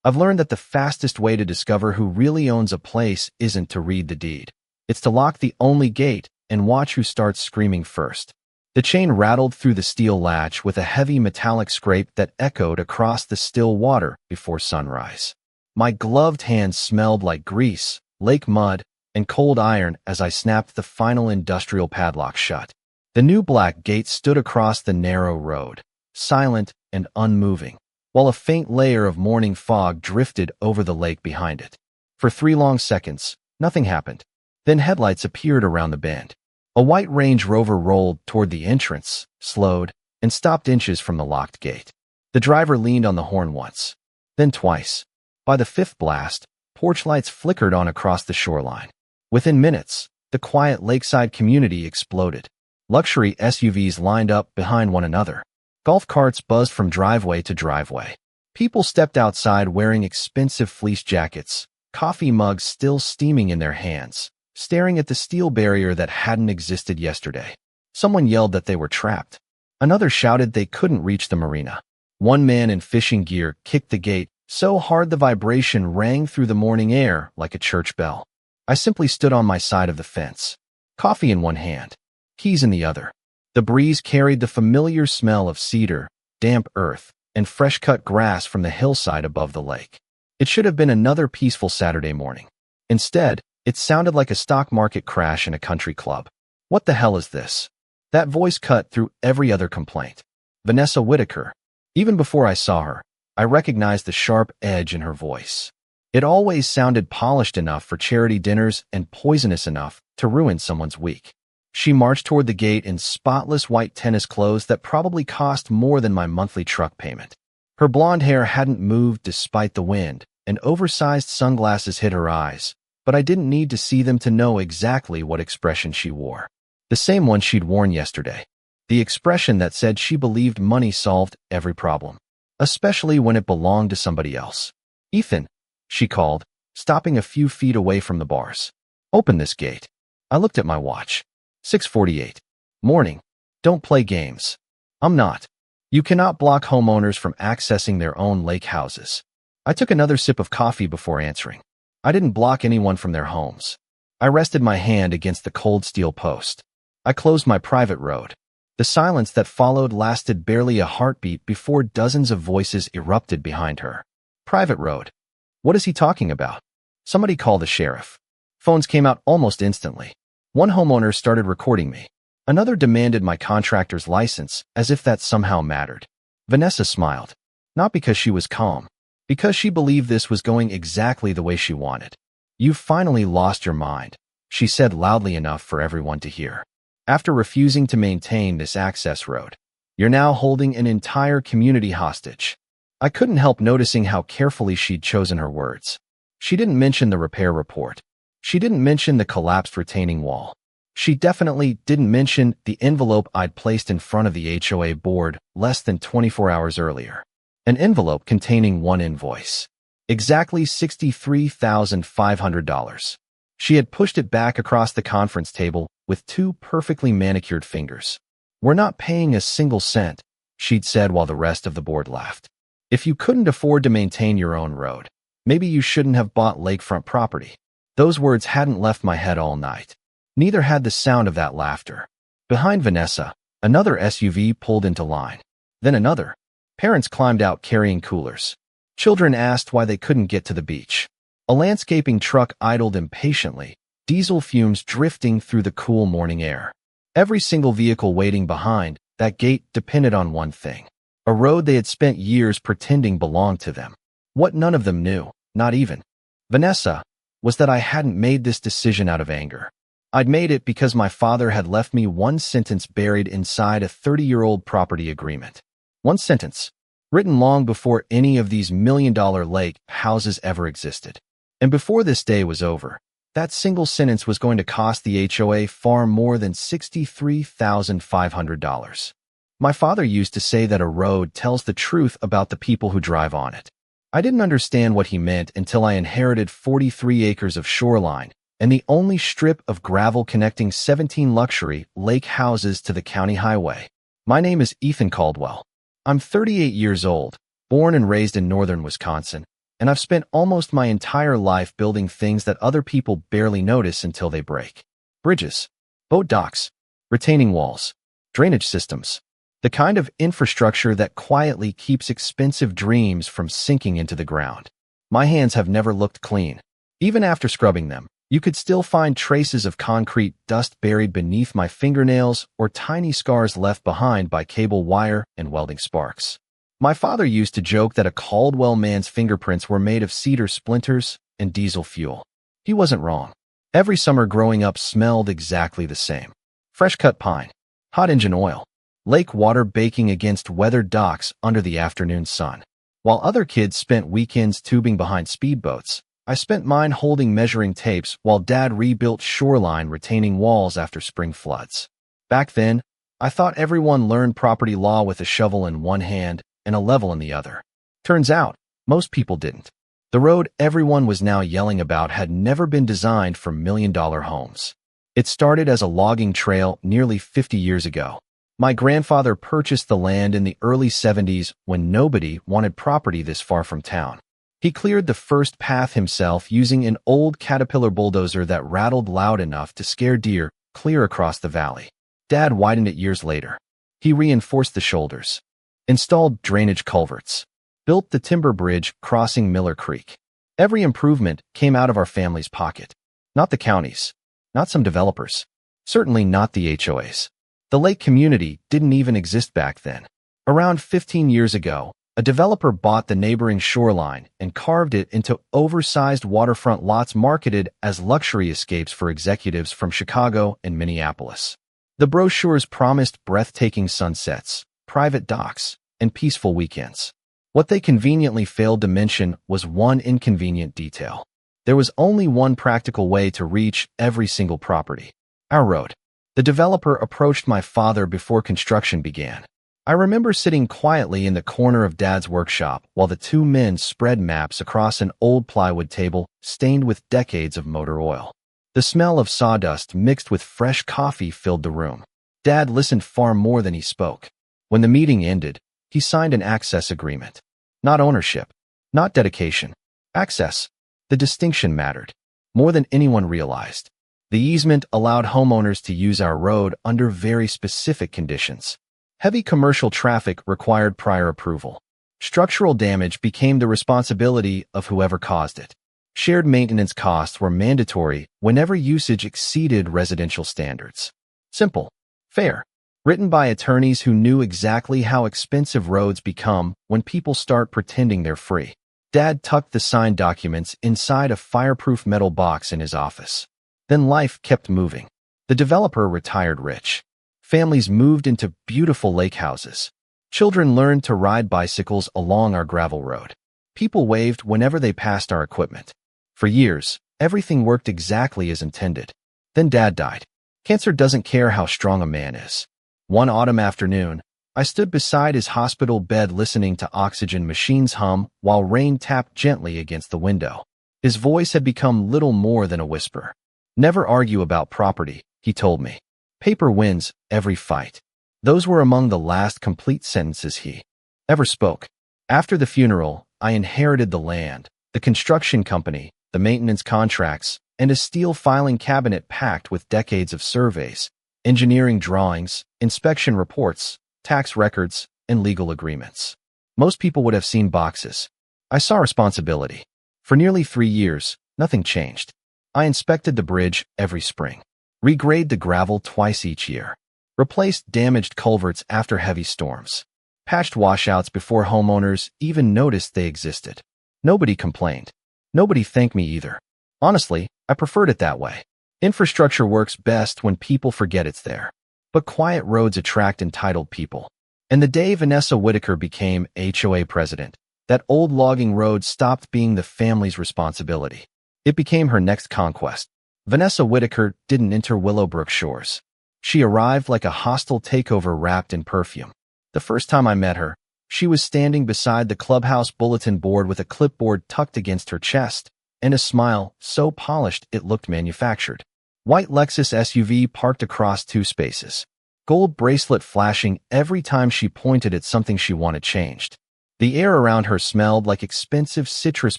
I've learned that the fastest way to discover who really owns a place isn't to read the deed. It's to lock the only gate and watch who starts screaming first. The chain rattled through the steel latch with a heavy metallic scrape that echoed across the still water before sunrise. My gloved hands smelled like grease, lake mud, and cold iron as I snapped the final industrial padlock shut. The new black gate stood across the narrow road, silent and unmoving, while a faint layer of morning fog drifted over the lake behind it. For 3 long seconds, nothing happened. Then headlights appeared around the bend. A white Range Rover rolled toward the entrance, slowed, and stopped inches from the locked gate. The driver leaned on the horn once, then twice. By the 5th blast, porch lights flickered on across the shoreline. Within minutes, the quiet lakeside community exploded. Luxury SUVs lined up behind one another. Golf carts buzzed from driveway to driveway. People stepped outside wearing expensive fleece jackets, coffee mugs still steaming in their hands, staring at the steel barrier that hadn't existed yesterday. Someone yelled that they were trapped. Another shouted they couldn't reach the marina. One man in fishing gear kicked the gate so hard the vibration rang through the morning air like a church bell. I simply stood on my side of the fence, coffee in one hand, keys in the other. The breeze carried the familiar smell of cedar, damp earth, and fresh-cut grass from the hillside above the lake. It should have been another peaceful Saturday morning. Instead, it sounded like a stock market crash in a country club. What the hell is this? That voice cut through every other complaint. Vanessa Whitaker. Even before I saw her, I recognized the sharp edge in her voice. It always sounded polished enough for charity dinners and poisonous enough to ruin someone's week. She marched toward the gate in spotless white tennis clothes that probably cost more than my monthly truck payment. Her blonde hair hadn't moved despite the wind, and oversized sunglasses hid her eyes, but I didn't need to see them to know exactly what expression she wore. The same one she'd worn yesterday. The expression that said she believed money solved every problem, especially when it belonged to somebody else. "Ethan," she called, stopping a few feet away from the bars. "Open this gate." I looked at my watch. 6:48. Morning. Don't play games. I'm not. You cannot block homeowners from accessing their own lake houses. I took another sip of coffee before answering. I didn't block anyone from their homes. I rested my hand against the cold steel post. I closed my private road. The silence that followed lasted barely a heartbeat before dozens of voices erupted behind her. "Private road? What is he talking about?" "Somebody call the sheriff." Phones came out almost instantly. One homeowner started recording me. Another demanded my contractor's license, as if that somehow mattered. Vanessa smiled. Not because she was calm, because she believed this was going exactly the way she wanted. "You've finally lost your mind," she said loudly enough for everyone to hear. "After refusing to maintain this access road, you're now holding an entire community hostage." I couldn't help noticing how carefully she'd chosen her words. She didn't mention the repair report. She didn't mention the collapsed retaining wall. She definitely didn't mention the envelope I'd placed in front of the HOA board less than 24 hours earlier. An envelope containing one invoice. Exactly $63,500. She had pushed it back across the conference table with 2 perfectly manicured fingers. "We're not paying a single cent," she'd said while the rest of the board laughed. "If you couldn't afford to maintain your own road, maybe you shouldn't have bought lakefront property." Those words hadn't left my head all night. Neither had the sound of that laughter. Behind Vanessa, another SUV pulled into line. Then another. Parents climbed out carrying coolers. Children asked why they couldn't get to the beach. A landscaping truck idled impatiently, diesel fumes drifting through the cool morning air. Every single vehicle waiting behind that gate depended on one thing: a road they had spent years pretending belonged to them. What none of them knew, not even Vanessa, was that I hadn't made this decision out of anger. I'd made it because my father had left me one sentence buried inside a 30-year-old property agreement. One sentence, written long before any of these million-dollar lake houses ever existed. And before this day was over, that single sentence was going to cost the HOA far more than $63,500. My father used to say that a road tells the truth about the people who drive on it. I didn't understand what he meant until I inherited 43 acres of shoreline and the only strip of gravel connecting 17 luxury lake houses to the county highway. My name is Ethan Caldwell. I'm 38 years old, born and raised in northern Wisconsin, and I've spent almost my entire life building things that other people barely notice until they break. Bridges, boat docks, retaining walls, drainage systems. The kind of infrastructure that quietly keeps expensive dreams from sinking into the ground. My hands have never looked clean. Even after scrubbing them, you could still find traces of concrete dust buried beneath my fingernails or tiny scars left behind by cable wire and welding sparks. My father used to joke that a Caldwell man's fingerprints were made of cedar splinters and diesel fuel. He wasn't wrong. Every summer growing up smelled exactly the same. Fresh-cut pine, hot engine oil, lake water baking against weathered docks under the afternoon sun. While other kids spent weekends tubing behind speedboats, I spent mine holding measuring tapes while Dad rebuilt shoreline retaining walls after spring floods. Back then, I thought everyone learned property law with a shovel in one hand and a level in the other. Turns out, most people didn't. The road everyone was now yelling about had never been designed for million-dollar homes. It started as a logging trail nearly 50 years ago. My grandfather purchased the land in the early 70s when nobody wanted property this far from town. He cleared the first path himself using an old Caterpillar bulldozer that rattled loud enough to scare deer clear across the valley. Dad widened it years later. He reinforced the shoulders, installed drainage culverts, built the timber bridge crossing Miller Creek. Every improvement came out of our family's pocket. Not the county's, not some developers, certainly not the HOAs. The lake community didn't even exist back then. Around 15 years ago, a developer bought the neighboring shoreline and carved it into oversized waterfront lots marketed as luxury escapes for executives from Chicago and Minneapolis. The brochures promised breathtaking sunsets, private docks, and peaceful weekends. What they conveniently failed to mention was one inconvenient detail. There was only one practical way to reach every single property: our road. The developer approached my father before construction began. I remember sitting quietly in the corner of Dad's workshop while the two men spread maps across an old plywood table stained with decades of motor oil. The smell of sawdust mixed with fresh coffee filled the room. Dad listened far more than he spoke. When the meeting ended, he signed an access agreement. Not ownership, not dedication. Access. The distinction mattered more than anyone realized. The easement allowed homeowners to use our road under very specific conditions. Heavy commercial traffic required prior approval. Structural damage became the responsibility of whoever caused it. Shared maintenance costs were mandatory whenever usage exceeded residential standards. Simple. Fair. Written by attorneys who knew exactly how expensive roads become when people start pretending they're free. Dad tucked the signed documents inside a fireproof metal box in his office. Then life kept moving. The developer retired rich. Families moved into beautiful lake houses. Children learned to ride bicycles along our gravel road. People waved whenever they passed our equipment. For years, everything worked exactly as intended. Then Dad died. Cancer doesn't care how strong a man is. One autumn afternoon, I stood beside his hospital bed listening to oxygen machines hum while rain tapped gently against the window. His voice had become little more than a whisper. "Never argue about property," he told me. "Paper wins every fight." Those were among the last complete sentences he ever spoke. After the funeral, I inherited the land, the construction company, the maintenance contracts, and a steel filing cabinet packed with decades of surveys, engineering drawings, inspection reports, tax records, and legal agreements. Most people would have seen boxes. I saw responsibility. For nearly 3 years, nothing changed. I inspected the bridge every spring, regrade the gravel twice each year, replaced damaged culverts after heavy storms, patched washouts before homeowners even noticed they existed. Nobody complained. Nobody thanked me either. Honestly, I preferred it that way. Infrastructure works best when people forget it's there. But quiet roads attract entitled people. And the day Vanessa Whitaker became HOA president, that old logging road stopped being the family's responsibility. It became her next conquest. Vanessa Whitaker didn't enter Willowbrook shores. She arrived like a hostile takeover wrapped in perfume. The first time I met her, she was standing beside the clubhouse bulletin board with a clipboard tucked against her chest, and a smile so polished it looked manufactured. White Lexus SUV parked across 2 spaces. Gold bracelet flashing every time she pointed at something she wanted changed. The air around her smelled like expensive citrus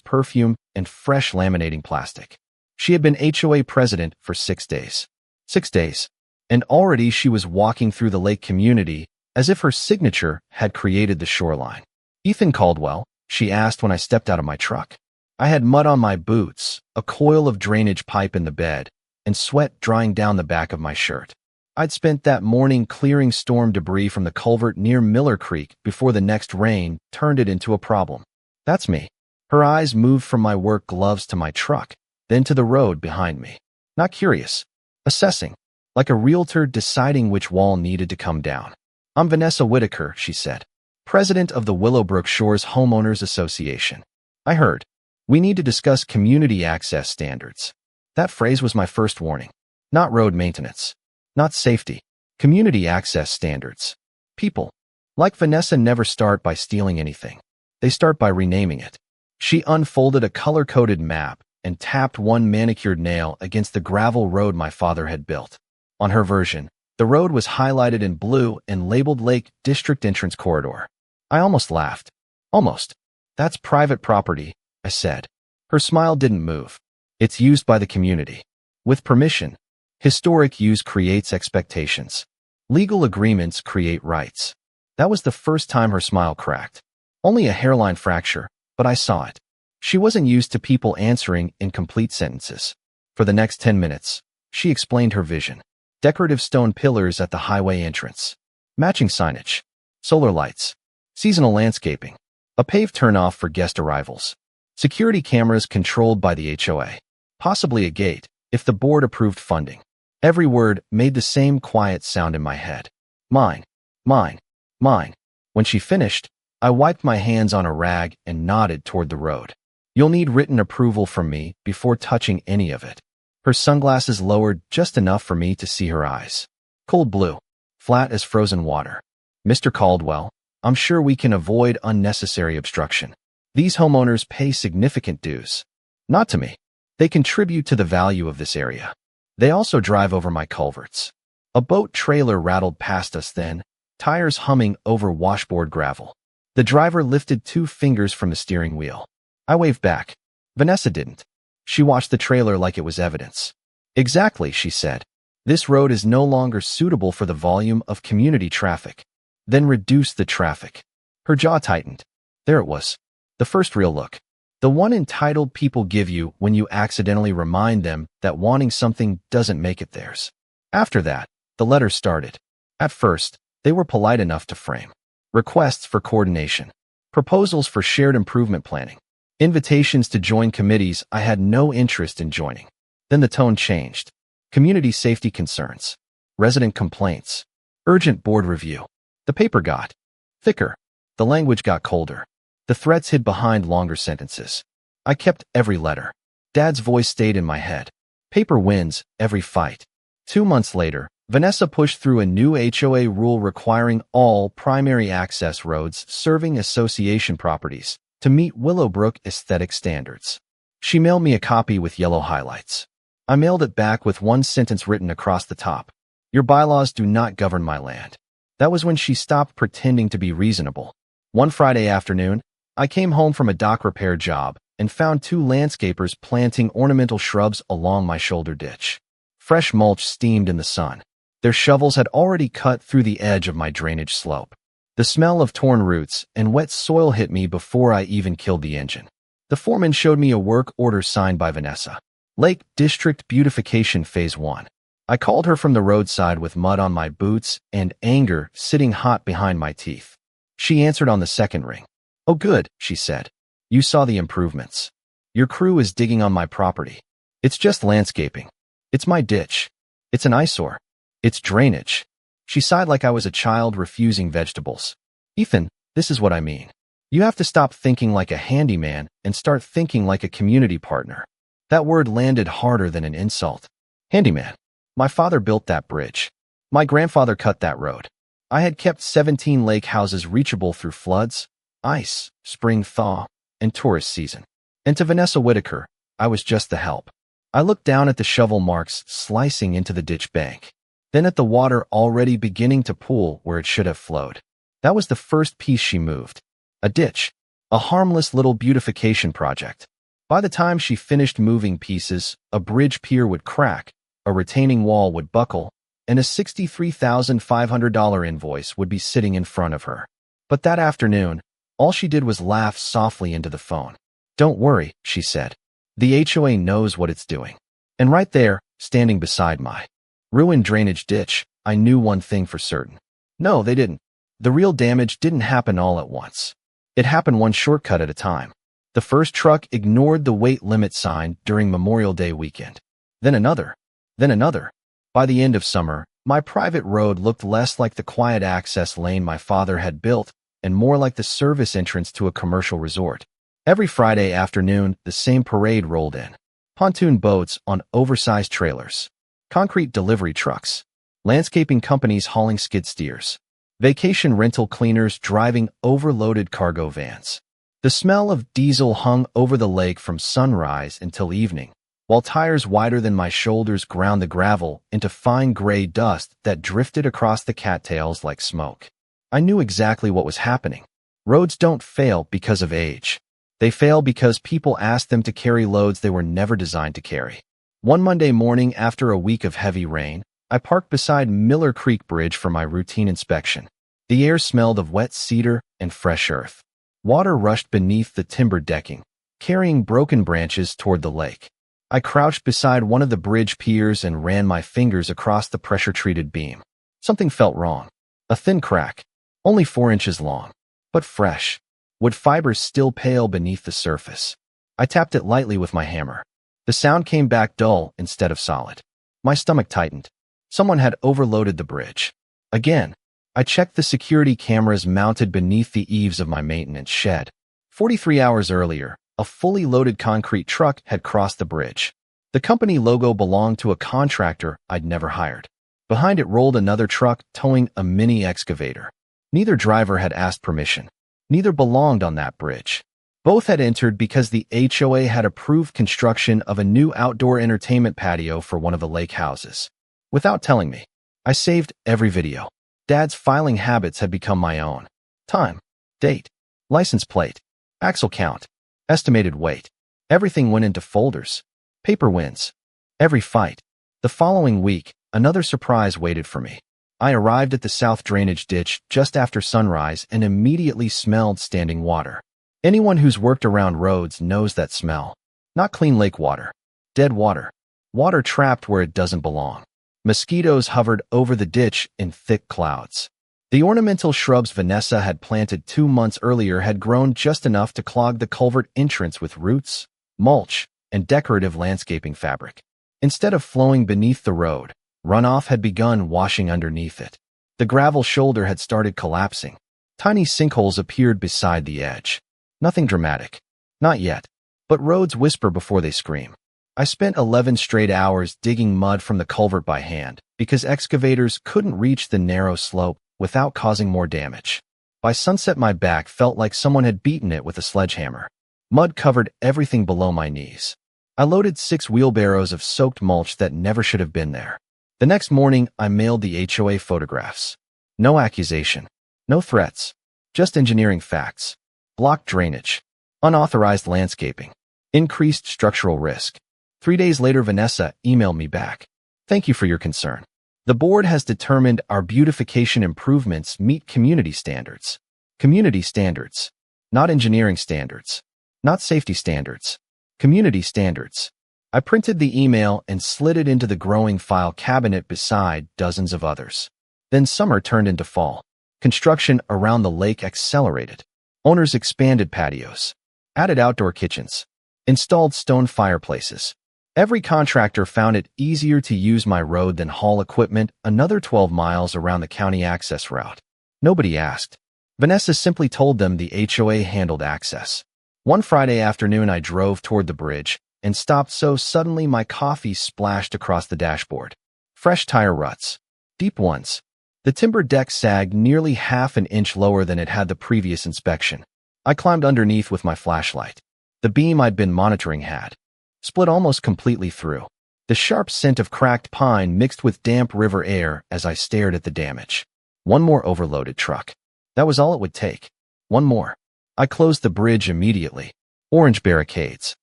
perfume and fresh laminating plastic. She had been HOA president for 6 days. 6 days. And already she was walking through the lake community as if her signature had created the shoreline. Ethan Caldwell, she asked when I stepped out of my truck. I had mud on my boots, a coil of drainage pipe in the bed, and sweat drying down the back of my shirt. I'd spent that morning clearing storm debris from the culvert near Miller Creek before the next rain turned it into a problem. That's me. Her eyes moved from my work gloves to my truck, then to the road behind me. Not curious. Assessing. Like a realtor deciding which wall needed to come down. I'm Vanessa Whitaker, she said. President of the Willowbrook Shores Homeowners Association. I heard. We need to discuss community access standards. That phrase was my first warning. Not road maintenance. Not safety. Community access standards. People, like Vanessa, never start by stealing anything. They start by renaming it. She unfolded a color-coded map and tapped one manicured nail against the gravel road my father had built. On her version, the road was highlighted in blue and labeled Lake District Entrance Corridor. I almost laughed. Almost. That's private property, I said. Her smile didn't move. It's used by the community. With permission. Historic use creates expectations. Legal agreements create rights. That was the first time her smile cracked. Only a hairline fracture, but I saw it. She wasn't used to people answering incomplete sentences. For the next 10 minutes, she explained her vision. Decorative stone pillars at the highway entrance. Matching signage. Solar lights. Seasonal landscaping. A paved turnoff for guest arrivals. Security cameras controlled by the HOA. Possibly a gate, if the board approved funding. Every word made the same quiet sound in my head. Mine, mine, mine. When she finished, I wiped my hands on a rag and nodded toward the road. You'll need written approval from me before touching any of it. Her sunglasses lowered just enough for me to see her eyes. Cold blue, flat as frozen water. Mr. Caldwell, I'm sure we can avoid unnecessary obstruction. These homeowners pay significant dues. Not to me. They contribute to the value of this area. They also drive over my culverts. A boat trailer rattled past us then, tires humming over washboard gravel. The driver lifted 2 fingers from the steering wheel. I waved back. Vanessa didn't. She watched the trailer like it was evidence. Exactly, she said. This road is no longer suitable for the volume of community traffic. Then reduce the traffic. Her jaw tightened. There it was. The first real look. The one entitled people give you when you accidentally remind them that wanting something doesn't make it theirs. After that, the letters started. At first, they were polite enough to frame. Requests for coordination. Proposals for shared improvement planning. Invitations to join committees I had no interest in joining. Then the tone changed. Community safety concerns. Resident complaints. Urgent board review. The paper got thicker. The language got colder. The threats hid behind longer sentences. I kept every letter. Dad's voice stayed in my head. Paper wins every fight. 2 months later, Vanessa pushed through a new HOA rule requiring all primary access roads serving association properties to meet Willowbrook aesthetic standards. She mailed me a copy with yellow highlights. I mailed it back with one sentence written across the top. Your bylaws do not govern my land. That was when she stopped pretending to be reasonable. One Friday afternoon, I came home from a dock repair job and found 2 landscapers planting ornamental shrubs along my shoulder ditch. Fresh mulch steamed in the sun. Their shovels had already cut through the edge of my drainage slope. The smell of torn roots and wet soil hit me before I even killed the engine. The foreman showed me a work order signed by Vanessa. Lake District Beautification Phase 1. I called her from the roadside with mud on my boots and anger sitting hot behind my teeth. She answered on the second ring. Oh good, she said. You saw the improvements. Your crew is digging on my property. It's just landscaping. It's my ditch. It's an eyesore. It's drainage. She sighed like I was a child refusing vegetables. Ethan, this is what I mean. You have to stop thinking like a handyman and start thinking like a community partner. That word landed harder than an insult. Handyman. My father built that bridge. My grandfather cut that road. I had kept 17 lake houses reachable through floods, ice, spring thaw, and tourist season. And to Vanessa Whitaker, I was just the help. I looked down at the shovel marks slicing into the ditch bank, then at the water already beginning to pool where it should have flowed. That was the first piece she moved. A ditch. A harmless little beautification project. By the time she finished moving pieces, a bridge pier would crack, a retaining wall would buckle, and a $63,500 invoice would be sitting in front of her. But that afternoon, all she did was laugh softly into the phone. "Don't worry," she said. "The HOA knows what it's doing." And right there, standing beside my ruined drainage ditch, I knew one thing for certain. No, they didn't. The real damage didn't happen all at once. It happened one shortcut at a time. The first truck ignored the weight limit sign during Memorial Day weekend. Then another. Then another. By the end of summer, my private road looked less like the quiet access lane my father had built and more like the service entrance to a commercial resort. Every Friday afternoon, the same parade rolled in. Pontoon boats on oversized trailers. Concrete delivery trucks. Landscaping companies hauling skid steers. Vacation rental cleaners driving overloaded cargo vans. The smell of diesel hung over the lake from sunrise until evening, while tires wider than my shoulders ground the gravel into fine gray dust that drifted across the cattails like smoke. I knew exactly what was happening. Roads don't fail because of age. They fail because people ask them to carry loads they were never designed to carry. One Monday morning after a week of heavy rain, I parked beside Miller Creek Bridge for my routine inspection. The air smelled of wet cedar and fresh earth. Water rushed beneath the timber decking, carrying broken branches toward the lake. I crouched beside one of the bridge piers and ran my fingers across the pressure-treated beam. Something felt wrong. A thin crack, only 4 inches long, but fresh. Wood fibers still pale beneath the surface. I tapped it lightly with my hammer. The sound came back dull instead of solid. My stomach tightened. Someone had overloaded the bridge. Again, I checked the security cameras mounted beneath the eaves of my maintenance shed. 43 hours earlier, a fully loaded concrete truck had crossed the bridge. The company logo belonged to a contractor I'd never hired. Behind it rolled another truck towing a mini excavator. Neither driver had asked permission. Neither belonged on that bridge. Both had entered because the HOA had approved construction of a new outdoor entertainment patio for one of the lake houses. Without telling me, I saved every video. Dad's filing habits had become my own. Time, date, license plate, axle count, estimated weight. Everything went into folders. Paper wins. Every fight. The following week, another surprise waited for me. I arrived at the south drainage ditch just after sunrise and immediately smelled standing water. Anyone who's worked around roads knows that smell. Not clean lake water. Dead water. Water trapped where it doesn't belong. Mosquitoes hovered over the ditch in thick clouds. The ornamental shrubs Vanessa had planted 2 months earlier had grown just enough to clog the culvert entrance with roots, mulch, and decorative landscaping fabric. Instead of flowing beneath the road, runoff had begun washing underneath it. The gravel shoulder had started collapsing. Tiny sinkholes appeared beside the edge. Nothing dramatic. Not yet. But roads whisper before they scream. I spent 11 straight hours digging mud from the culvert by hand because excavators couldn't reach the narrow slope without causing more damage. By sunset, my back felt like someone had beaten it with a sledgehammer. Mud covered everything below my knees. I loaded 6 wheelbarrows of soaked mulch that never should have been there. The next morning, I mailed the HOA photographs. No accusation. No threats. Just engineering facts. Blocked drainage. Unauthorized landscaping. Increased structural risk. 3 days later, Vanessa emailed me back. "Thank you for your concern. The board has determined our beautification improvements meet community standards." Community standards. Not engineering standards. Not safety standards. Community standards. I printed the email and slid it into the growing file cabinet beside dozens of others. Then summer turned into fall. Construction around the lake accelerated. Owners expanded patios. Added outdoor kitchens. Installed stone fireplaces. Every contractor found it easier to use my road than haul equipment another 12 miles around the county access route. Nobody asked. Vanessa simply told them the HOA handled access. One Friday afternoon, I drove toward the bridge and stopped so suddenly my coffee splashed across the dashboard. Fresh tire ruts. Deep ones. The timber deck sagged nearly half an inch lower than it had the previous inspection. I climbed underneath with my flashlight. The beam I'd been monitoring had split almost completely through. The sharp scent of cracked pine mixed with damp river air as I stared at the damage. One more overloaded truck. That was all it would take. One more. I closed the bridge immediately. Orange barricades.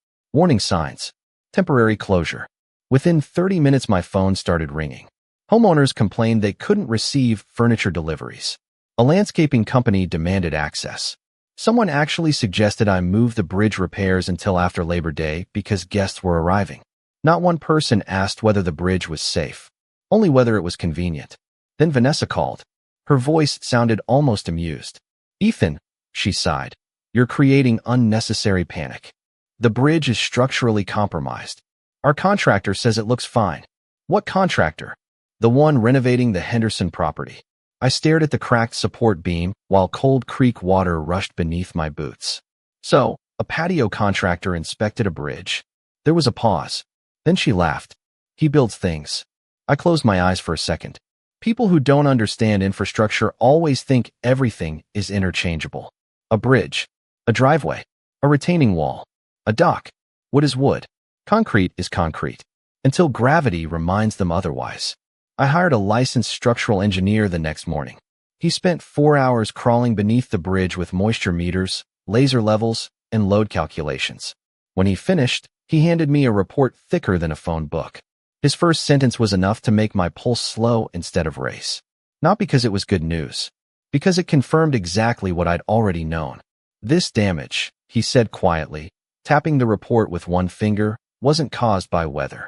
Warning signs. Temporary closure. Within 30 minutes, my phone started ringing. Homeowners complained they couldn't receive furniture deliveries. A landscaping company demanded access. Someone actually suggested I move the bridge repairs until after Labor Day because guests were arriving. Not one person asked whether the bridge was safe, only whether it was convenient. Then Vanessa called. Her voice sounded almost amused. "Ethan," she sighed, "you're creating unnecessary panic. The bridge is structurally compromised. Our contractor says it looks fine." "What contractor?" "The one renovating the Henderson property." I stared at the cracked support beam while Cold Creek water rushed beneath my boots. "So, a patio contractor inspected a bridge." There was a pause. Then she laughed. "He builds things." I closed my eyes for a second. People who don't understand infrastructure always think everything is interchangeable. A bridge, a driveway, a retaining wall, a dock. Wood is wood. Concrete is concrete. Until gravity reminds them otherwise. I hired a licensed structural engineer the next morning. He spent 4 hours crawling beneath the bridge with moisture meters, laser levels, and load calculations. When he finished, he handed me a report thicker than a phone book. His first sentence was enough to make my pulse slow instead of race. Not because it was good news, because it confirmed exactly what I'd already known. "This damage," he said quietly, tapping the report with one finger, "wasn't caused by weather."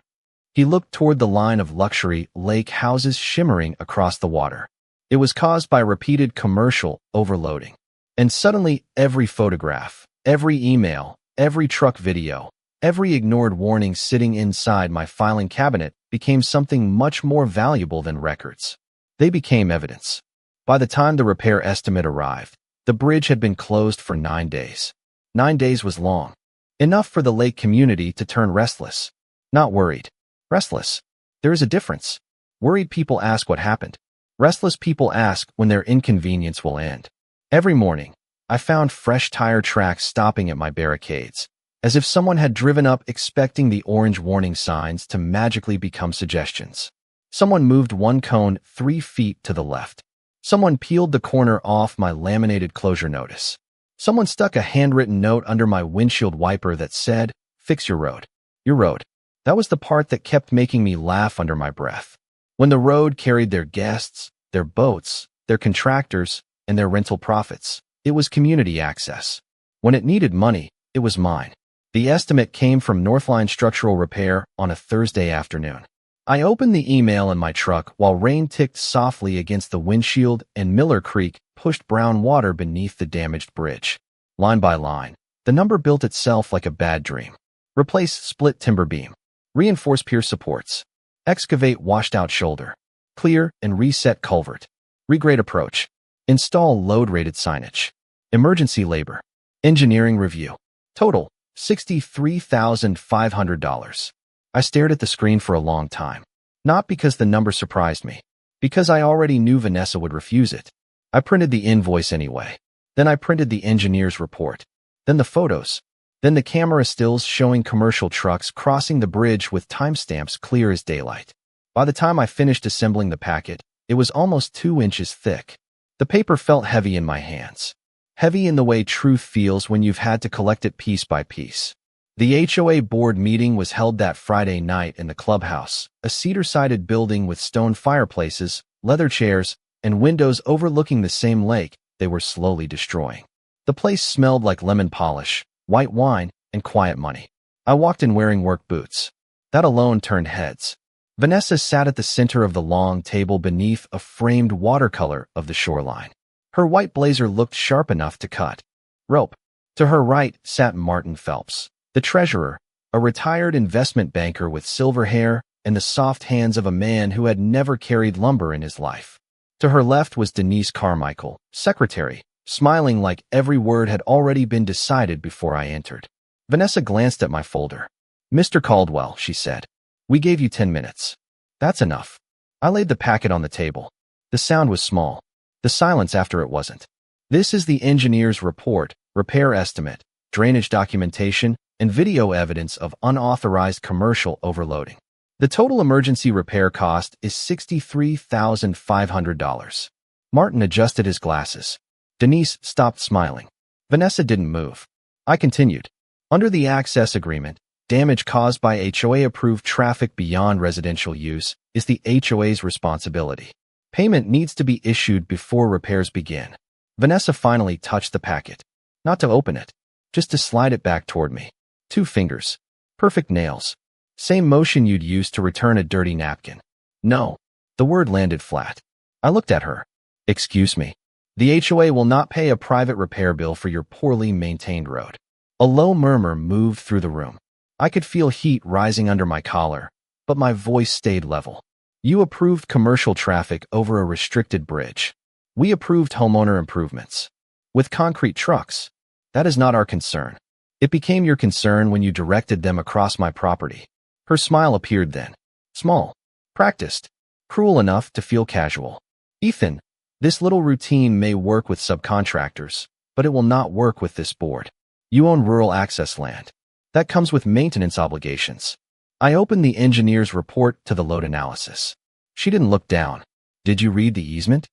He looked toward the line of luxury lake houses shimmering across the water. "It was caused by repeated commercial overloading." And suddenly, every photograph, every email, every truck video, every ignored warning sitting inside my filing cabinet became something much more valuable than records. They became evidence. By the time the repair estimate arrived, the bridge had been closed for 9 days. 9 days was long. Enough for the lake community to turn restless. Not worried. Restless. There is a difference. Worried people ask what happened. Restless people ask when their inconvenience will end. Every morning, I found fresh tire tracks stopping at my barricades, as if someone had driven up expecting the orange warning signs to magically become suggestions. Someone moved one cone 3 feet to the left. Someone peeled the corner off my laminated closure notice. Someone stuck a handwritten note under my windshield wiper that said, "Fix your road." Your road. That was the part that kept making me laugh under my breath. When the road carried their guests, their boats, their contractors, and their rental profits, it was community access. When it needed money, it was mine. The estimate came from Northline Structural Repair on a Thursday afternoon. I opened the email in my truck while rain ticked softly against the windshield and Miller Creek pushed brown water beneath the damaged bridge. Line by line, the number built itself like a bad dream. Replace split timber beam. Reinforce pier supports. Excavate washed-out shoulder. Clear and reset culvert. Regrade approach. Install load-rated signage. Emergency labor. Engineering review. Total, $63,500. I stared at the screen for a long time. Not because the number surprised me. Because I already knew Vanessa would refuse it. I printed the invoice anyway. Then I printed the engineer's report. Then the photos. Then the camera stills showing commercial trucks crossing the bridge with timestamps clear as daylight. By the time I finished assembling the packet, it was almost 2 inches thick. The paper felt heavy in my hands. Heavy in the way truth feels when you've had to collect it piece by piece. The HOA board meeting was held that Friday night in the clubhouse, a cedar-sided building with stone fireplaces, leather chairs, and windows overlooking the same lake they were slowly destroying. The place smelled like lemon polish, white wine, and quiet money. I walked in wearing work boots. That alone turned heads. Vanessa sat at the center of the long table beneath a framed watercolor of the shoreline. Her white blazer looked sharp enough to cut rope. To her right sat Martin Phelps, the treasurer, a retired investment banker with silver hair and the soft hands of a man who had never carried lumber in his life. To her left was Denise Carmichael, secretary, smiling like every word had already been decided before I entered. Vanessa glanced at my folder. "Mr. Caldwell," she said, "we gave you 10 minutes. That's enough." I laid the packet on the table. The sound was small. The silence after it wasn't. "This is the engineer's report, repair estimate, drainage documentation, and video evidence of unauthorized commercial overloading. The total emergency repair cost is $63,500. Martin adjusted his glasses. Denise stopped smiling. Vanessa didn't move. I continued. Under the access agreement, damage caused by HOA-approved traffic beyond residential use is the HOA's responsibility. Payment needs to be issued before repairs begin. Vanessa finally touched the packet. Not to open it, just to slide it back toward me. 2 fingers. Perfect nails. Same motion you'd use to return a dirty napkin. No. The word landed flat. I looked at her. Excuse me. The HOA will not pay a private repair bill for your poorly maintained road. A low murmur moved through the room. I could feel heat rising under my collar, but my voice stayed level. You approved commercial traffic over a restricted bridge. We approved homeowner improvements. With concrete trucks. That is not our concern. It became your concern when you directed them across my property. Her smile appeared then. Small. Practiced. Cruel enough to feel casual. Ethan, this little routine may work with subcontractors, but it will not work with this board. You own rural access land. That comes with maintenance obligations. I opened the engineer's report to the load analysis. She didn't look down. Did you read the easement?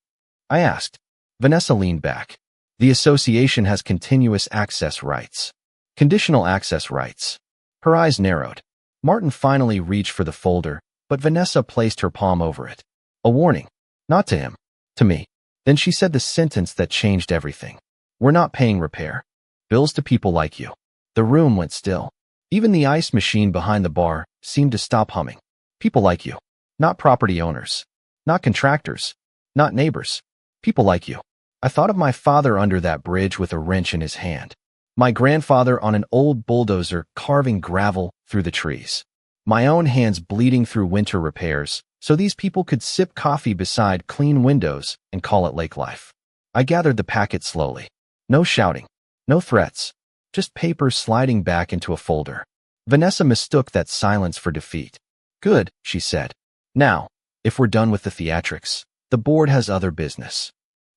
I asked. Vanessa leaned back. The association has continuous access rights. Conditional access rights. Her eyes narrowed. Martin finally reached for the folder, but Vanessa placed her palm over it. A warning. Not to him. To me. Then she said the sentence that changed everything. We're not paying repair. Bills to people like you. The room went still. Even the ice machine behind the bar seemed to stop humming. People like you. Not property owners. Not contractors. Not neighbors. People like you. I thought of my father under that bridge with a wrench in his hand. My grandfather on an old bulldozer carving gravel through the trees. My own hands bleeding through winter repairs, so these people could sip coffee beside clean windows and call it lake life. I gathered the packet slowly. No shouting. No threats. Just paper sliding back into a folder. Vanessa mistook that silence for defeat. Good, she said. Now, if we're done with the theatrics, the board has other business.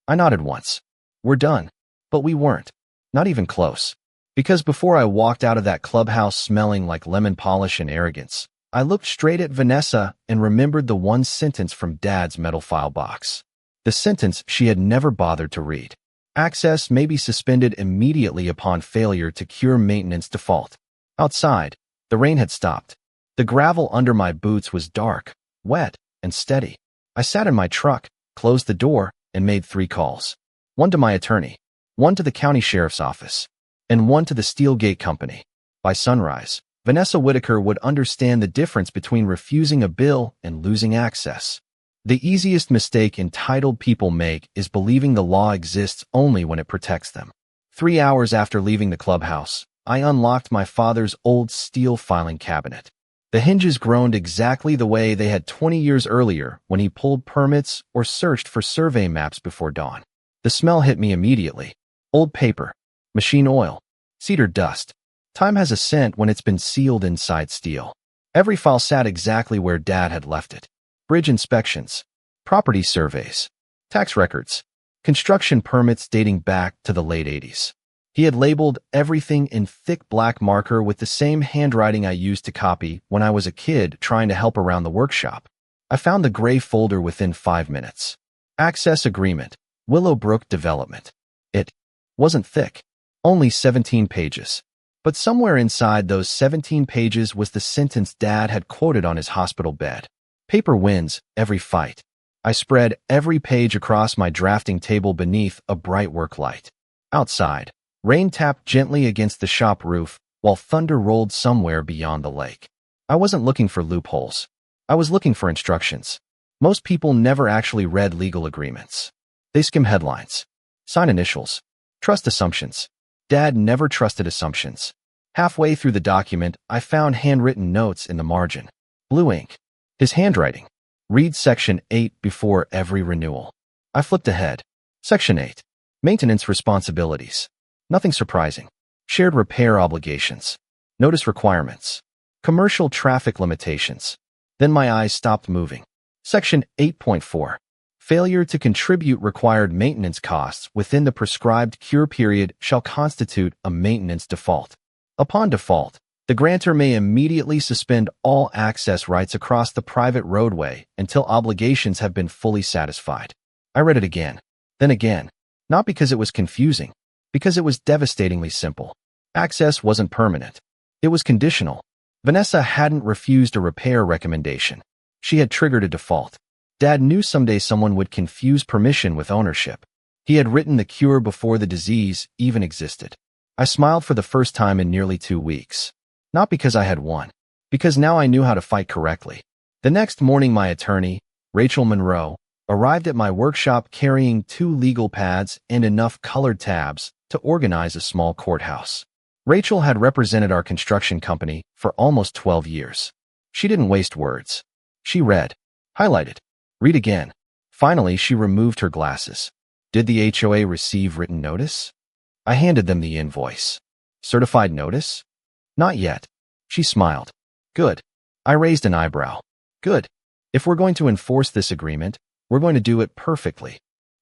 I nodded once. We're done. But we weren't. Not even close. Because before I walked out of that clubhouse smelling like lemon polish and arrogance, I looked straight at Vanessa and remembered the one sentence from Dad's metal file box. The sentence she had never bothered to read. Access may be suspended immediately upon failure to cure maintenance default. Outside, the rain had stopped. The gravel under my boots was dark, wet, and steady. I sat in my truck, closed the door, and made 3 calls. 1 to my attorney, 1 to the county sheriff's office, and 1 to the steel gate company. By sunrise, Vanessa Whitaker would understand the difference between refusing a bill and losing access. The easiest mistake entitled people make is believing the law exists only when it protects them. 3 hours after leaving the clubhouse, I unlocked my father's old steel filing cabinet. The hinges groaned exactly the way they had 20 years earlier when he pulled permits or searched for survey maps before dawn. The smell hit me immediately. Old paper, machine oil, cedar dust. Time has a scent when it's been sealed inside steel. Every file sat exactly where Dad had left it. Bridge inspections, property surveys, tax records, construction permits dating back to the late 80s. He had labeled everything in thick black marker with the same handwriting I used to copy when I was a kid trying to help around the workshop. I found the gray folder within 5 minutes. Access Agreement, Willowbrook Development. It wasn't thick, only 17 pages. But somewhere inside those 17 pages was the sentence Dad had quoted on his hospital bed. Paper wins every fight. I spread every page across my drafting table beneath a bright work light. Outside, rain tapped gently against the shop roof while thunder rolled somewhere beyond the lake. I wasn't looking for loopholes. I was looking for instructions. Most people never actually read legal agreements. They skim headlines, sign initials, trust assumptions. Dad never trusted assumptions. Halfway through the document, I found handwritten notes in the margin. Blue ink. His handwriting. Read Section 8 before every renewal. I flipped ahead. Section 8. Maintenance responsibilities. Nothing surprising. Shared repair obligations. Notice requirements. Commercial traffic limitations. Then my eyes stopped moving. Section 8.4. Failure to contribute required maintenance costs within the prescribed cure period shall constitute a maintenance default. Upon default, the grantor may immediately suspend all access rights across the private roadway until obligations have been fully satisfied. I read it again, then again, not because it was confusing, Because it was devastatingly simple. Access wasn't permanent. It was conditional. Vanessa hadn't refused a repair recommendation. She had triggered a default. Dad knew someday someone would confuse permission with ownership. He had written the cure before the disease even existed. I smiled for the first time in nearly 2 weeks. Not because I had won. Because now I knew how to fight correctly. The next morning my attorney, Rachel Monroe, arrived at my workshop carrying 2 legal pads and enough colored tabs to organize a small courthouse. Rachel had represented our construction company for almost 12 years. She didn't waste words. She read, highlighted, read again. Finally, she removed her glasses. Did the HOA receive written notice? I handed them the invoice. Certified notice? Not yet. She smiled. Good. I raised an eyebrow. Good. If we're going to enforce this agreement, we're going to do it perfectly.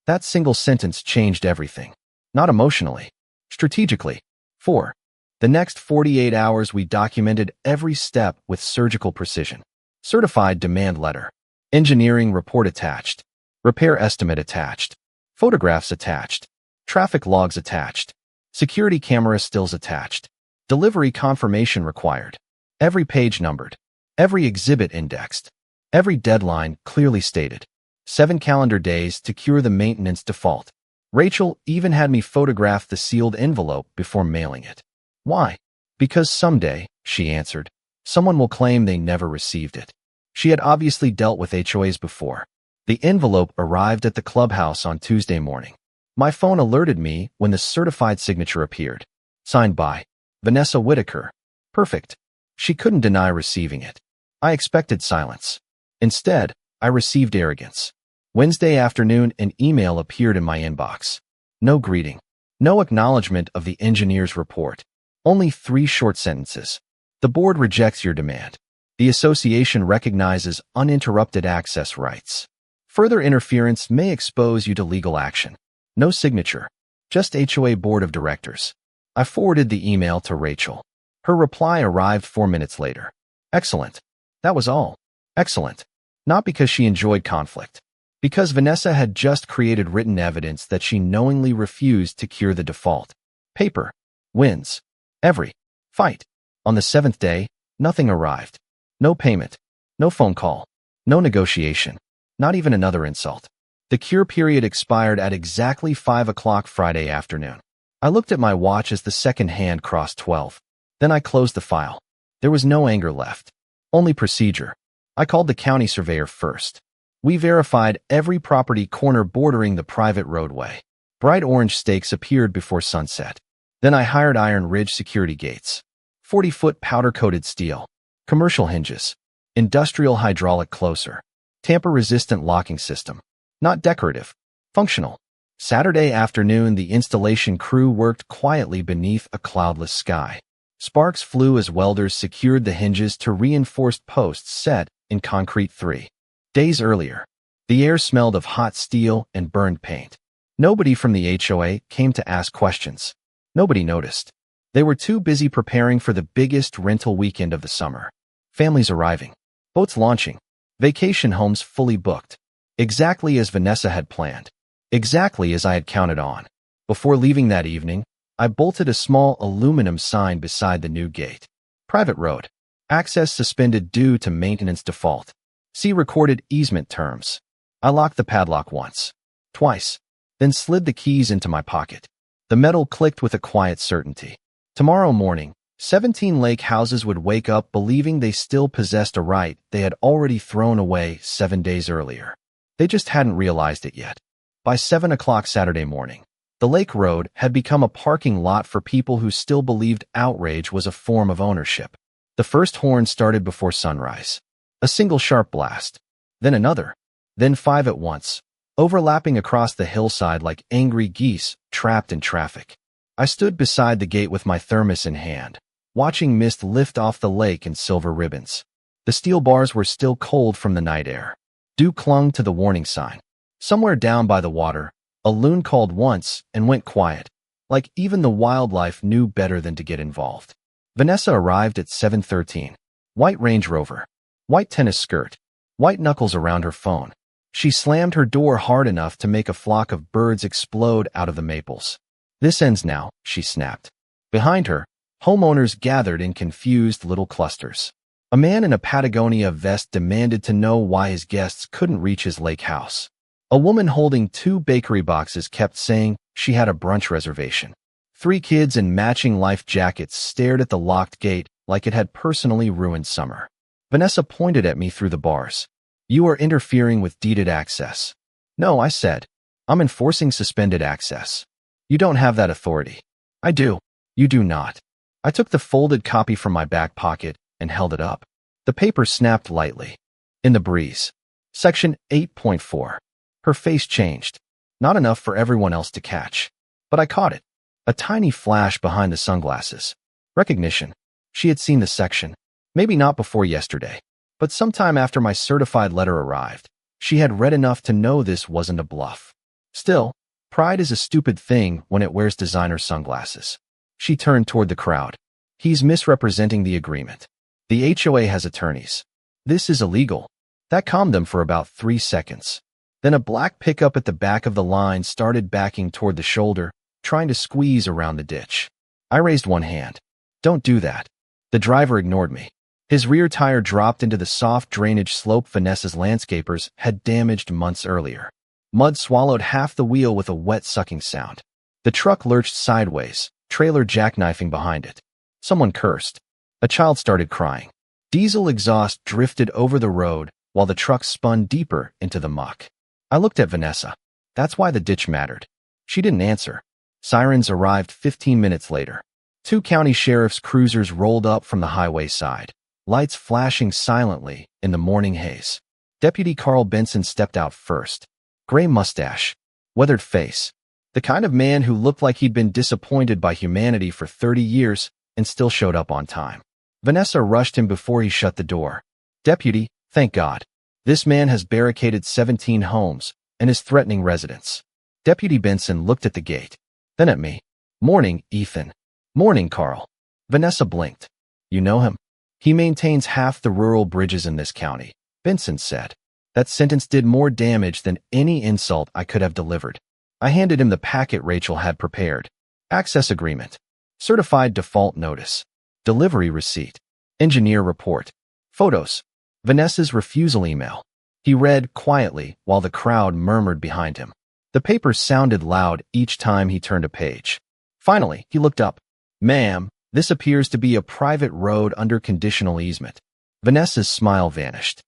That single sentence changed everything. Not emotionally. Strategically. 4. The next 48 hours we documented every step with surgical precision. Certified demand letter. Engineering report attached. Repair estimate attached. Photographs attached. Traffic logs attached. Security camera stills attached. Delivery confirmation required. Every page numbered. Every exhibit indexed. Every deadline clearly stated. 7 calendar days to cure the maintenance default. Rachel even had me photograph the sealed envelope before mailing it. Why? Because someday, she answered, someone will claim they never received it. She had obviously dealt with HOAs before. The envelope arrived at the clubhouse on Tuesday morning. My phone alerted me when the certified signature appeared. Signed by Vanessa Whitaker. Perfect. She couldn't deny receiving it. I expected silence. Instead, I received arrogance. Wednesday afternoon, an email appeared in my inbox. No greeting. No acknowledgement of the engineer's report. Only 3 short sentences. The board rejects your demand. The association recognizes uninterrupted access rights. Further interference may expose you to legal action. No signature. Just HOA Board of Directors. I forwarded the email to Rachel. Her reply arrived 4 minutes later. Excellent. That was all. Excellent. Not because she enjoyed conflict. Because Vanessa had just created written evidence that she knowingly refused to cure the default. Paper. Wins. Every fight. On the 7th day, nothing arrived. No payment. No phone call. No negotiation. Not even another insult. The cure period expired at exactly 5 o'clock Friday afternoon. I looked at my watch as the second hand crossed 12. Then I closed the file. There was no anger left. Only procedure. I called the county surveyor first. We verified every property corner bordering the private roadway. Bright orange stakes appeared before sunset. Then I hired Iron Ridge security gates. 40-foot powder-coated steel. Commercial hinges. Industrial hydraulic closer. Tamper-resistant locking system. Not decorative. Functional. Saturday afternoon, the installation crew worked quietly beneath a cloudless sky. Sparks flew as welders secured the hinges to reinforced posts set in concrete 3 days earlier. The air smelled of hot steel and burned paint. Nobody from the HOA came to ask questions. Nobody noticed. They were too busy preparing for the biggest rental weekend of the summer. Families arriving. Boats launching. Vacation homes fully booked. Exactly as Vanessa had planned. Exactly as I had counted on. Before leaving that evening, I bolted a small aluminum sign beside the new gate. Private road. Access suspended due to maintenance default. See recorded easement terms. I locked the padlock once. Twice. Then slid the keys into my pocket. The metal clicked with a quiet certainty. Tomorrow morning, 17 lake houses would wake up believing they still possessed a right they had already thrown away 7 days earlier. They just hadn't realized it yet. By 7 o'clock Saturday morning, the lake road had become a parking lot for people who still believed outrage was a form of ownership. The first horn started before sunrise. A single sharp blast. Then another. Then 5 at once, overlapping across the hillside like angry geese trapped in traffic. I stood beside the gate with my thermos in hand, watching mist lift off the lake in silver ribbons. The steel bars were still cold from the night air. Dew clung to the warning sign. Somewhere down by the water, a loon called once and went quiet, like even the wildlife knew better than to get involved. Vanessa arrived at 7:13. White Range Rover. White tennis skirt. White knuckles around her phone. She slammed her door hard enough to make a flock of birds explode out of the maples. This ends now, she snapped. Behind her, homeowners gathered in confused little clusters. A man in a Patagonia vest demanded to know why his guests couldn't reach his lake house. A woman holding 2 bakery boxes kept saying she had a brunch reservation. 3 kids in matching life jackets stared at the locked gate like it had personally ruined summer. Vanessa pointed at me through the bars. You are interfering with deeded access. No, I said. I'm enforcing suspended access. You don't have that authority. I do. You do not. I took the folded copy from my back pocket and held it up. The paper snapped lightly. In the breeze. Section 8.4. Her face changed. Not enough for everyone else to catch. But I caught it. A tiny flash behind the sunglasses. Recognition. She had seen the section. Maybe not before yesterday, but sometime after my certified letter arrived. She had read enough to know this wasn't a bluff. Still, pride is a stupid thing when it wears designer sunglasses. She turned toward the crowd. He's misrepresenting the agreement. The HOA has attorneys. This is illegal. That calmed them for about 3 seconds. Then a black pickup at the back of the line started backing toward the shoulder, trying to squeeze around the ditch. I raised one hand. Don't do that. The driver ignored me. His rear tire dropped into the soft drainage slope Vanessa's landscapers had damaged months earlier. Mud swallowed half the wheel with a wet sucking sound. The truck lurched sideways, trailer jackknifing behind it. Someone cursed. A child started crying. Diesel exhaust drifted over the road while the truck spun deeper into the muck. I looked at Vanessa. That's why the ditch mattered. She didn't answer. Sirens arrived 15 minutes later. 2 county sheriff's cruisers rolled up from the highway side, lights flashing silently in the morning haze. Deputy Carl Benson stepped out first. Gray mustache, weathered face. The kind of man who looked like he'd been disappointed by humanity for 30 years and still showed up on time. Vanessa rushed him before he shut the door. Deputy, thank God. This man has barricaded 17 homes and is threatening residents. Deputy Benson looked at the gate, then at me. Morning, Ethan. Morning, Carl. Vanessa blinked. You know him? He maintains half the rural bridges in this county, Benson said. That sentence did more damage than any insult I could have delivered. I handed him the packet Rachel had prepared. Access agreement. Certified default notice. Delivery receipt. Engineer report. Photos. Vanessa's refusal email. He read quietly while the crowd murmured behind him. The paper sounded loud each time he turned a page. Finally, he looked up. Ma'am, this appears to be a private road under conditional easement. Vanessa's smile vanished.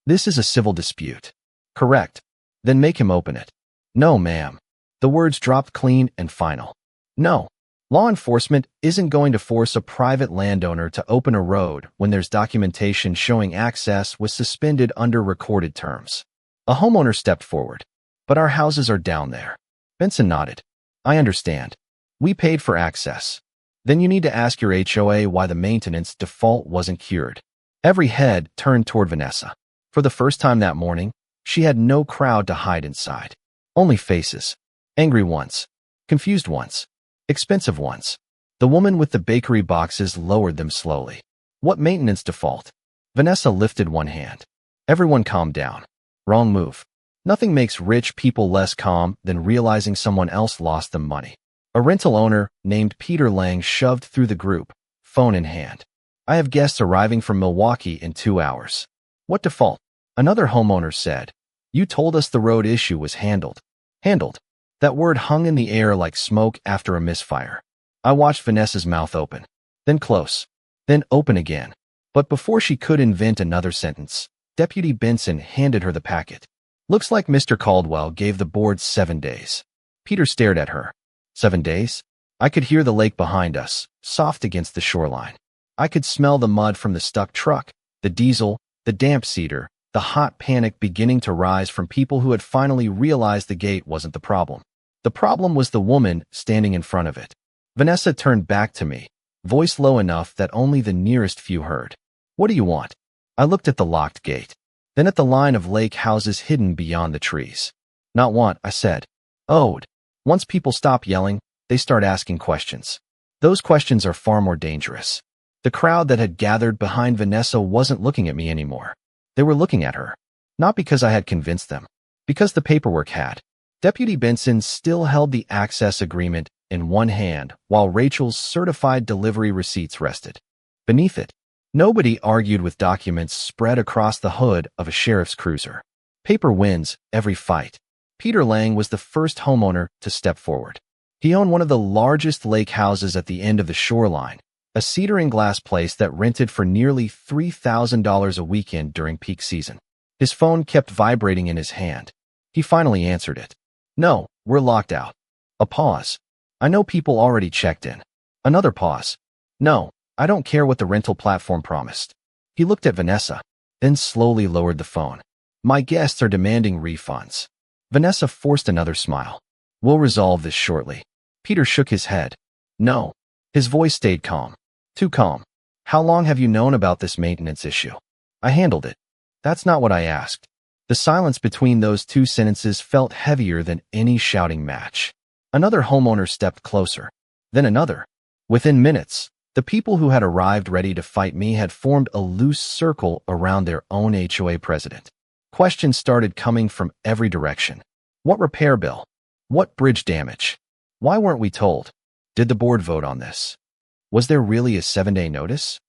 This is a civil dispute. Correct. Then make him open it. No, ma'am. The words dropped clean and final. No. Law enforcement isn't going to force a private landowner to open a road when there's documentation showing access was suspended under recorded terms. A homeowner stepped forward. But our houses are down there. Benson nodded. I understand. We paid for access. Then you need to ask your HOA why the maintenance default wasn't cured. Every head turned toward Vanessa. For the first time that morning, she had no crowd to hide inside. Only faces. Angry ones. Confused ones. Expensive ones. The woman with the bakery boxes lowered them slowly. What maintenance default? Vanessa lifted one hand. Everyone calmed down. Wrong move. Nothing makes rich people less calm than realizing someone else lost them money. A rental owner named Peter Lang shoved through the group, phone in hand. I have guests arriving from Milwaukee in 2 hours. What default? Another homeowner said. You told us the road issue was handled. Handled. That word hung in the air like smoke after a misfire. I watched Vanessa's mouth open, then close, then open again. But before she could invent another sentence, Deputy Benson handed her the packet. Looks like Mr. Caldwell gave the board 7 days. Peter stared at her. 7 days? I could hear the lake behind us, soft against the shoreline. I could smell the mud from the stuck truck, the diesel, the damp cedar, the hot panic beginning to rise from people who had finally realized the gate wasn't the problem. The problem was the woman standing in front of it. Vanessa turned back to me, voice low enough that only the nearest few heard. What do you want? I looked at the locked gate, then at the line of lake houses hidden beyond the trees. Not want, I said. Owed. Once people stop yelling, they start asking questions. Those questions are far more dangerous. The crowd that had gathered behind Vanessa wasn't looking at me anymore. They were looking at her. Not because I had convinced them. Because the paperwork had. Deputy Benson still held the access agreement in one hand while Rachel's certified delivery receipts rested. Beneath it, nobody argued with documents spread across the hood of a sheriff's cruiser. Paper wins every fight. Peter Lang was the first homeowner to step forward. He owned one of the largest lake houses at the end of the shoreline, a cedar and glass place that rented for nearly $3,000 a weekend during peak season. His phone kept vibrating in his hand. He finally answered it. "No, we're locked out." A pause. "I know people already checked in." Another pause. "No, I don't care what the rental platform promised." He looked at Vanessa, then slowly lowered the phone. "My guests are demanding refunds." Vanessa forced another smile. "We'll resolve this shortly." Peter shook his head. "No." His voice stayed calm. Too calm. "How long have you known about this maintenance issue?" "I handled it." "That's not what I asked." The silence between those two sentences felt heavier than any shouting match. Another homeowner stepped closer. Then another. Within minutes, the people who had arrived ready to fight me had formed a loose circle around their own HOA president. Questions started coming from every direction. What repair bill? What bridge damage? Why weren't we told? Did the board vote on this? Was there really a 7-day notice?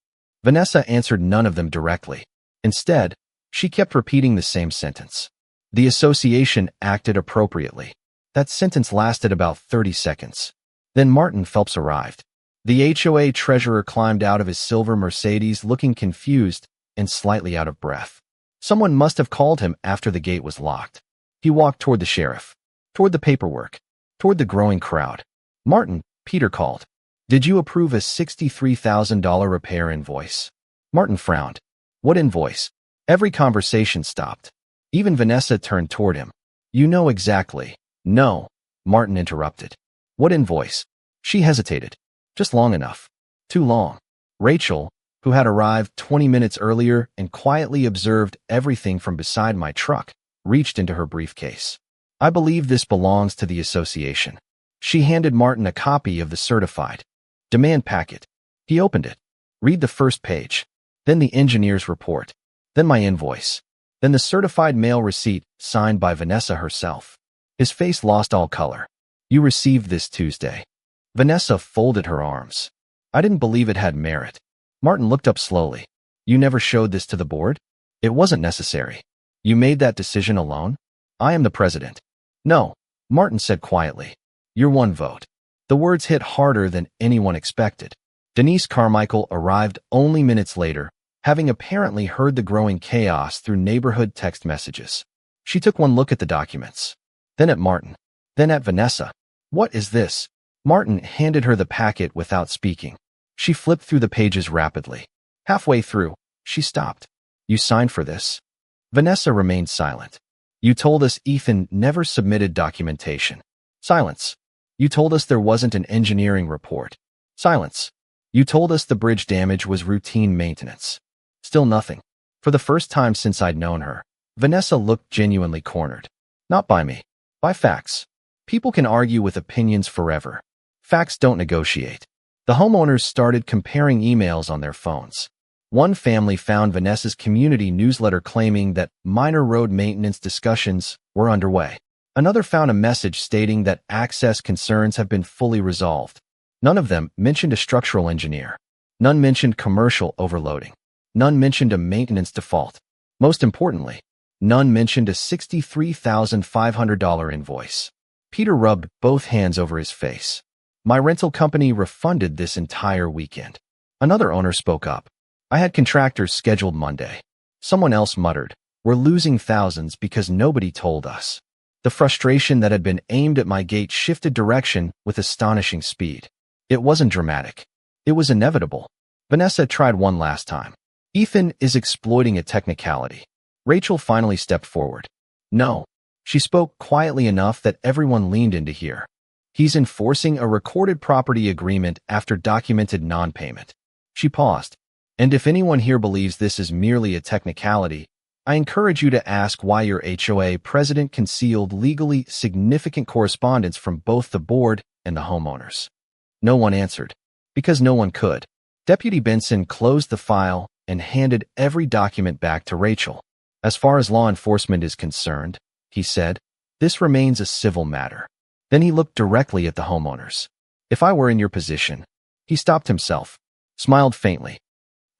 Vanessa answered none of them directly. Instead, she kept repeating the same sentence. The association acted appropriately. That sentence lasted about 30 seconds. Then Martin Phelps arrived. The HOA treasurer climbed out of his silver Mercedes looking confused and slightly out of breath. Someone must have called him after the gate was locked. He walked toward the sheriff, toward the paperwork, toward the growing crowd. "Martin," Peter called. "Did you approve a $63,000 repair invoice?" Martin frowned. "What invoice?" Every conversation stopped. Even Vanessa turned toward him. "You know exactly." "No," Martin interrupted. "What invoice?" She hesitated. Just long enough. Too long. Rachel, who had arrived 20 minutes earlier and quietly observed everything from beside my truck, reached into her briefcase. "I believe this belongs to the association." She handed Martin a copy of the certified demand packet. He opened it. "Read the first page. Then the engineer's report. Then my invoice. Then the certified mail receipt signed by Vanessa herself." His face lost all color. "You received this Tuesday." Vanessa folded her arms. "I didn't believe it had merit." Martin looked up slowly. "You never showed this to the board?" "It wasn't necessary." "You made that decision alone?" "I am the president." "No," Martin said quietly. "You're one vote." The words hit harder than anyone expected. Denise Carmichael arrived only minutes later, having apparently heard the growing chaos through neighborhood text messages. She took one look at the documents, then at Martin, then at Vanessa. "What is this?" Martin handed her the packet without speaking. She flipped through the pages rapidly. Halfway through, she stopped. "You signed for this?" Vanessa remained silent. "You told us Ethan never submitted documentation." Silence. "You told us there wasn't an engineering report." Silence. "You told us the bridge damage was routine maintenance." Still nothing. For the first time since I'd known her, Vanessa looked genuinely cornered. "Not by me. By facts. People can argue with opinions forever. Facts don't negotiate." The homeowners started comparing emails on their phones. One family found Vanessa's community newsletter claiming that minor road maintenance discussions were underway. Another found a message stating that access concerns have been fully resolved. None of them mentioned a structural engineer. None mentioned commercial overloading. None mentioned a maintenance default. Most importantly, none mentioned a $63,500 invoice. Peter rubbed both hands over his face. "My rental company refunded this entire weekend." Another owner spoke up. "I had contractors scheduled Monday." Someone else muttered, "We're losing thousands because nobody told us." The frustration that had been aimed at my gate shifted direction with astonishing speed. It wasn't dramatic. It was inevitable. Vanessa tried one last time. "Ethan is exploiting a technicality." Rachel finally stepped forward. "No." She spoke quietly enough that everyone leaned in to hear. "He's enforcing a recorded property agreement after documented non-payment." She paused. "And if anyone here believes this is merely a technicality, I encourage you to ask why your HOA president concealed legally significant correspondence from both the board and the homeowners." No one answered, because no one could. Deputy Benson closed the file and handed every document back to Rachel. "As far as law enforcement is concerned," he said, "this remains a civil matter." Then he looked directly at the homeowners. If I were in your position, he stopped himself, smiled faintly.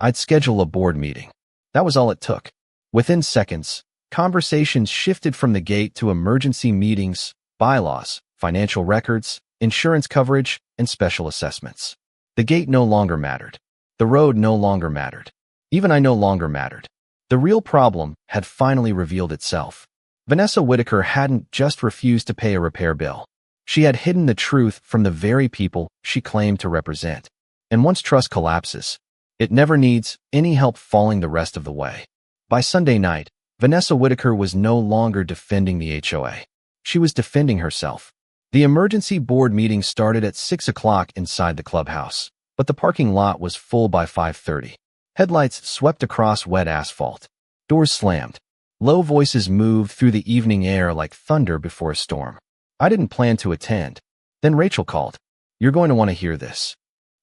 I'd schedule a board meeting. That was all it took. Within seconds, conversations shifted from the gate to emergency meetings, bylaws, financial records, insurance coverage, and special assessments. The gate no longer mattered. The road no longer mattered. Even I no longer mattered. The real problem had finally revealed itself. Vanessa Whitaker hadn't just refused to pay a repair bill. She had hidden the truth from the very people she claimed to represent. And once trust collapses, it never needs any help falling the rest of the way. By Sunday night, Vanessa Whitaker was no longer defending the HOA. She was defending herself. The emergency board meeting started at 6 o'clock inside the clubhouse, but the parking lot was full by 5:30. Headlights swept across wet asphalt. Doors slammed. Low voices moved through the evening air like thunder before a storm. I didn't plan to attend. Then Rachel called. You're going to want to hear this.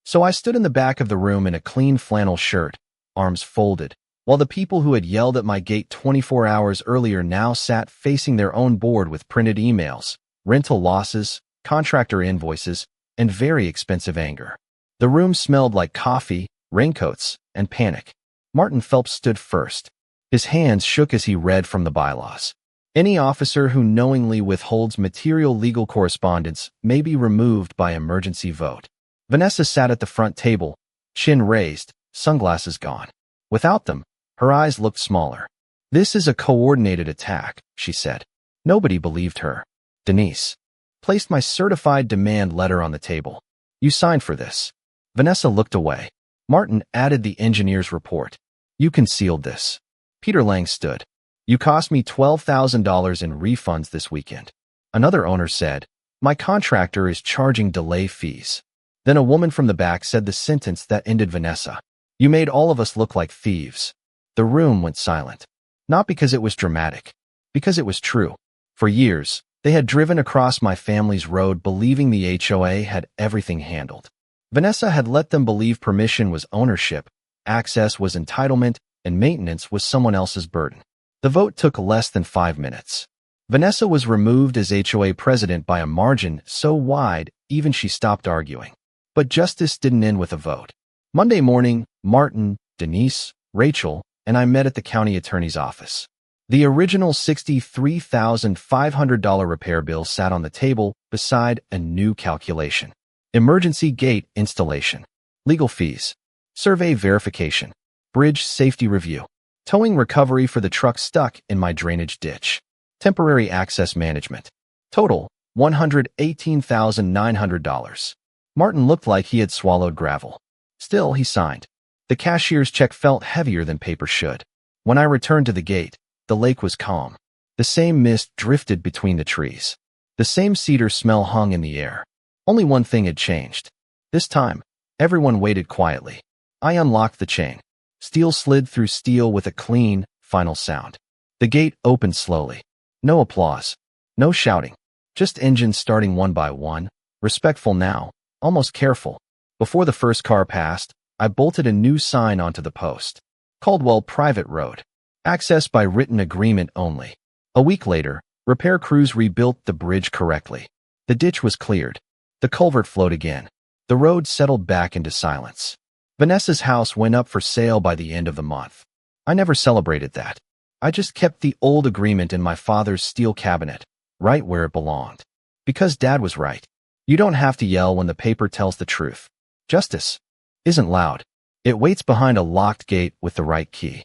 So I stood in the back of the room in a clean flannel shirt, arms folded, while the people who had yelled at my gate 24 hours earlier now sat facing their own board with printed emails, rental losses, contractor invoices, and very expensive anger. The room smelled like coffee, raincoats, and panic. Martin Phelps stood first. His hands shook as he read from the bylaws. Any officer who knowingly withholds material legal correspondence may be removed by emergency vote. Vanessa sat at the front table, chin raised, sunglasses gone. Without them, her eyes looked smaller. This is a coordinated attack, she said. Nobody believed her. Denise placed my certified demand letter on the table. You signed for this. Vanessa looked away. Martin added the engineer's report. You concealed this. Peter Lang stood. You cost me $12,000 in refunds this weekend. Another owner said, my contractor is charging delay fees. Then a woman from the back said the sentence that ended Vanessa. You made all of us look like thieves. The room went silent. Not because it was dramatic, because it was true. For years, they had driven across my family's road believing the HOA had everything handled. Vanessa had let them believe permission was ownership, access was entitlement, and maintenance was someone else's burden. The vote took less than 5 minutes. Vanessa was removed as HOA president by a margin so wide even she stopped arguing. But justice didn't end with a vote. Monday morning, Martin, Denise, Rachel, and I met at the county attorney's office. The original $63,500 repair bill sat on the table beside a new calculation. Emergency gate installation, legal fees, survey verification, bridge safety review, towing recovery for the truck stuck in my drainage ditch, temporary access management. Total, $118,900. Martin looked like he had swallowed gravel. Still, he signed. The cashier's check felt heavier than paper should. When I returned to the gate, the lake was calm. The same mist drifted between the trees. The same cedar smell hung in the air. Only one thing had changed. This time, everyone waited quietly. I unlocked the chain. Steel slid through steel with a clean, final sound. The gate opened slowly. No applause. No shouting. Just engines starting one by one, respectful now, almost careful. Before the first car passed, I bolted a new sign onto the post. Caldwell Private Road. Access by written agreement only. A week later, repair crews rebuilt the bridge correctly. The ditch was cleared. The culvert flowed again. The road settled back into silence. Vanessa's house went up for sale by the end of the month. I never celebrated that. I just kept the old agreement in my father's steel cabinet, right where it belonged. Because Dad was right. You don't have to yell when the paper tells the truth. Justice isn't loud. It waits behind a locked gate with the right key.